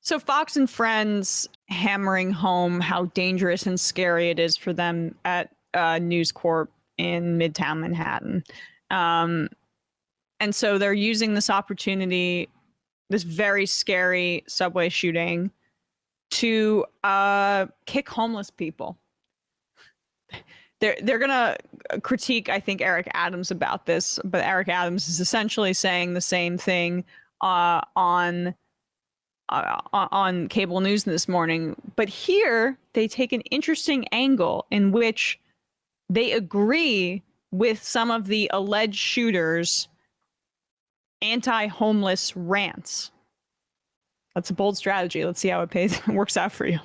So Fox and Friends hammering home how dangerous and scary it is for them at News Corp in Midtown Manhattan. And so they're using this opportunity, this very scary subway shooting, to kick homeless people. They're gonna critique, I think, Eric Adams about this, but Eric Adams is essentially saying the same thing on cable news this morning. But here they take an interesting angle in which they agree with some of the alleged shooters' anti-homeless rants. That's a bold strategy. Let's see how it works out for you.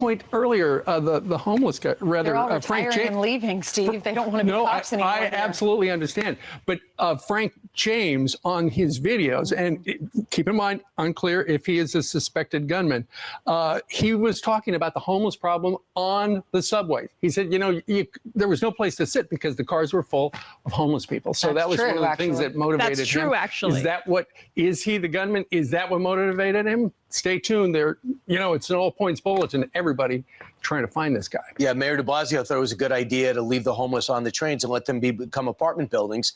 Point earlier, the homeless guy, rather, they're all Frank retiring and leaving, Steve. They don't want to be cops anymore. I absolutely understand. But Frank James on his videos, and keep in mind, unclear if he is a suspected gunman, he was talking about the homeless problem on the subway. He said, there was no place to sit because the cars were full of homeless people. So that was one of the things that motivated him. That's true, actually. Is he the gunman? Is that what motivated him? Stay tuned. There, it's an all points bulletin. Everybody trying to find this guy. Yeah, Mayor de Blasio thought it was a good idea to leave the homeless on the trains and let them become apartment buildings.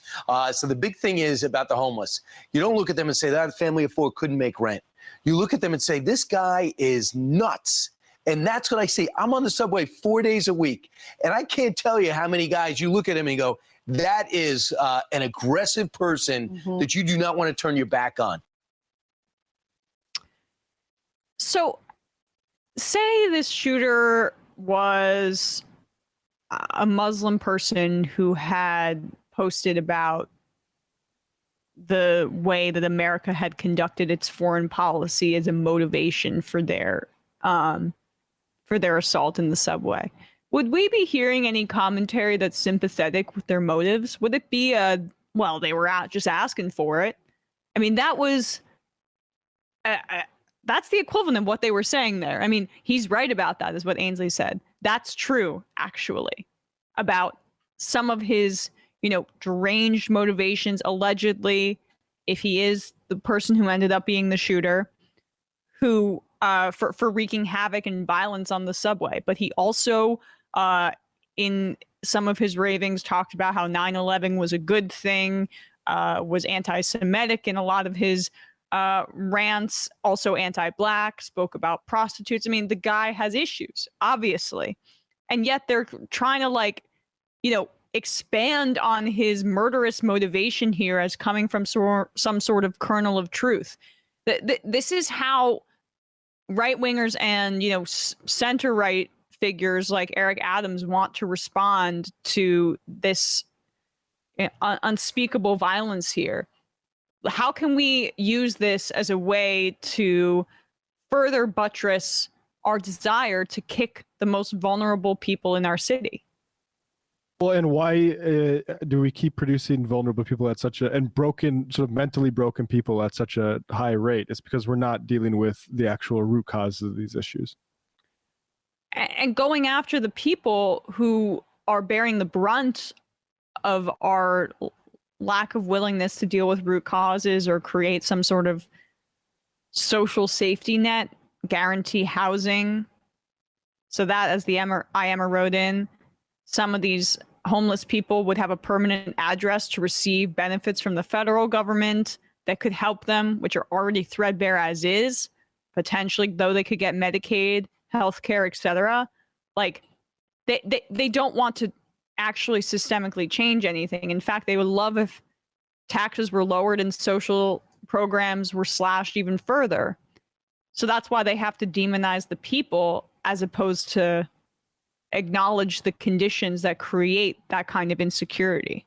So the big thing is about the homeless. You don't look at them and say that family of four couldn't make rent. You look at them and say, this guy is nuts. And that's what I see. I'm on the subway 4 days a week, and I can't tell you how many guys you look at him and go, that is an aggressive person that you do not want to turn your back on. So say this shooter was a Muslim person who had posted about the way that America had conducted its foreign policy as a motivation for their assault in the subway. Would we be hearing any commentary that's sympathetic with their motives? Would it be well, they were out just asking for it? I mean, that was that's the equivalent of what they were saying there. I mean, he's right about that, is what Ainsley said. That's true, actually, about some of his, deranged motivations, allegedly, if he is the person who ended up being the shooter, who for wreaking havoc and violence on the subway. But he also, in some of his ravings, talked about how 9/11 was a good thing, was anti-Semitic in a lot of his rants, also anti-Black, spoke about prostitutes. I mean, the guy has issues, obviously. And yet they're trying to expand on his murderous motivation here as coming from some sort of kernel of truth. This is how right-wingers and, center-right figures like Eric Adams want to respond to this unspeakable violence here. How can we use this as a way to further buttress our desire to kick the most vulnerable people in our city? Well, and why do we keep producing vulnerable people at and broken, sort of mentally broken people at such a high rate? It's because we're not dealing with the actual root causes of these issues. And going after the people who are bearing the brunt of our lack of willingness to deal with root causes or create some sort of social safety net, guarantee housing. So that, as the IMA wrote in, some of these homeless people would have a permanent address to receive benefits from the federal government that could help them, which are already threadbare as is, potentially, though they could get Medicaid, healthcare, etc. They don't want to actually systemically change anything. In fact, they would love if taxes were lowered and social programs were slashed even further. So that's why they have to demonize the people as opposed to acknowledge the conditions that create that kind of insecurity.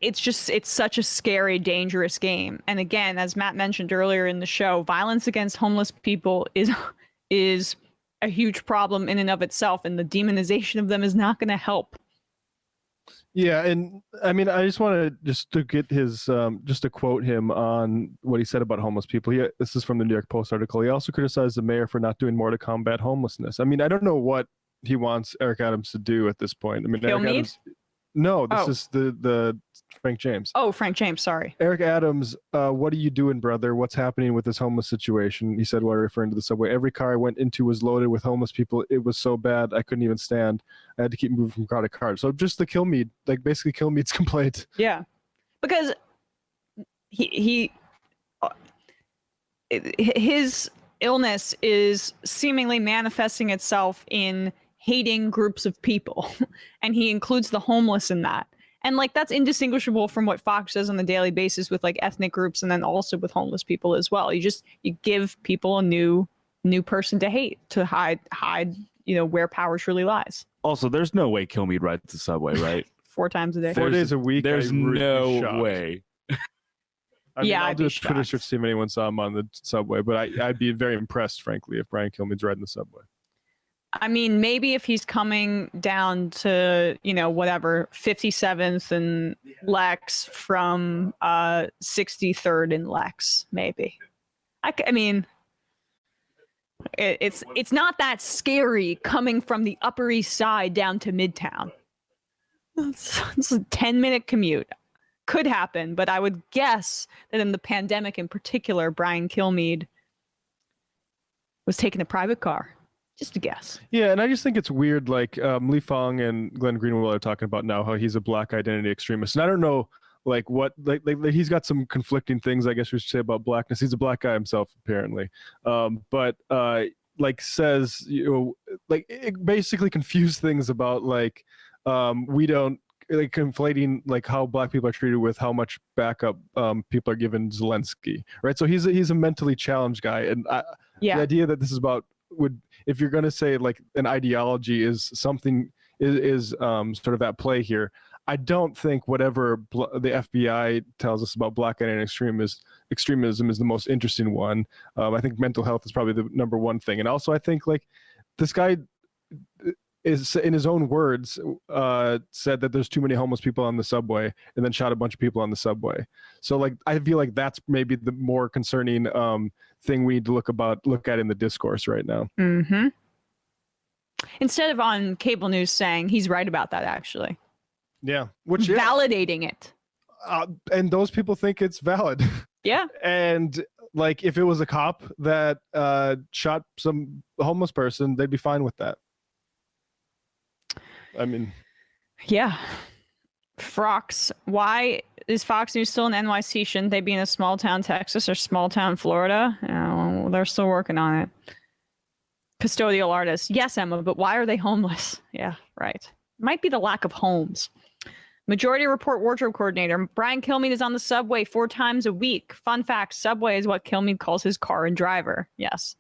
It's such a scary, dangerous game. And again, as Matt mentioned earlier in the show, violence against homeless people is a huge problem in and of itself, and the demonization of them is not going to help. Yeah, and I mean, I just want to get his, just to quote him on what he said about homeless people. This is from the New York Post article. He also criticized the mayor for not doing more to combat homelessness. I mean, I don't know what he wants Eric Adams to do at this point. I mean, Kill me? No, this is the Frank James. Oh, Frank James, sorry. Eric Adams, what are you doing, brother? What's happening with this homeless situation? He said while referring to the subway. Every car I went into was loaded with homeless people. It was so bad I couldn't even stand. I had to keep moving from car to car. So just the Kilmeade, like basically Kilmeade's complaint. Yeah, because his illness is seemingly manifesting itself in hating groups of people, and he includes the homeless in that. And like that's indistinguishable from what Fox does on a daily basis with like ethnic groups and then also with homeless people as well. You give people a new person to hate, to hide where power truly lies. Also, there's no way Kilmeade rides the subway, right? 4 times a day. 4 days a week. There's no way. I mean, Yeah, I'll I'd do be a Twitter shocked. search to see if anyone saw him on the subway, but I'd be very impressed, frankly, if Brian Kilmeade's riding the subway. I mean, maybe if he's coming down to, 57th and Lex from 63rd and Lex, maybe. I mean, it's not that scary coming from the Upper East Side down to Midtown. It's a 10-minute commute. Could happen, but I would guess that in the pandemic in particular, Brian Kilmeade was taking a private car. Just a guess. Yeah, and I just think it's weird, like Lee Fong and Glenn Greenwald are talking about now how he's a black identity extremist. And I don't know, like what, like he's got some conflicting things, I guess we should say, about blackness. He's a black guy himself, apparently. But says, like it basically confused things about like we don't, like conflating like how black people are treated with how much backup people are given Zelensky, right? So he's a mentally challenged guy. And the idea that this is about if you're going to say like an ideology is something is sort of at play here, I don't think whatever the FBI tells us about black identity extremism is the most interesting one. I think mental health is probably the number one thing. And also I think like this guy is, in his own words, said that there's too many homeless people on the subway and then shot a bunch of people on the subway. So like I feel like that's maybe the more concerning thing we need to look at in the discourse right now. Mm-hmm. Instead of on cable news saying he's right about that, actually. Yeah. Which validating it. And those people think it's valid. Yeah. And like if it was a cop that shot some homeless person, they'd be fine with that. I mean, yeah. Fox, why is Fox News still in NYC? Shouldn't they be in a small town Texas or small town Florida? Oh, they're still working on it. Custodial artists. Yes, Emma, but why are they homeless? Yeah, right. Might be the lack of homes. Majority Report wardrobe coordinator. Brian Kilmeade is on the subway 4 times a week. Fun fact, subway is what Kilmeade calls his car and driver. Yes.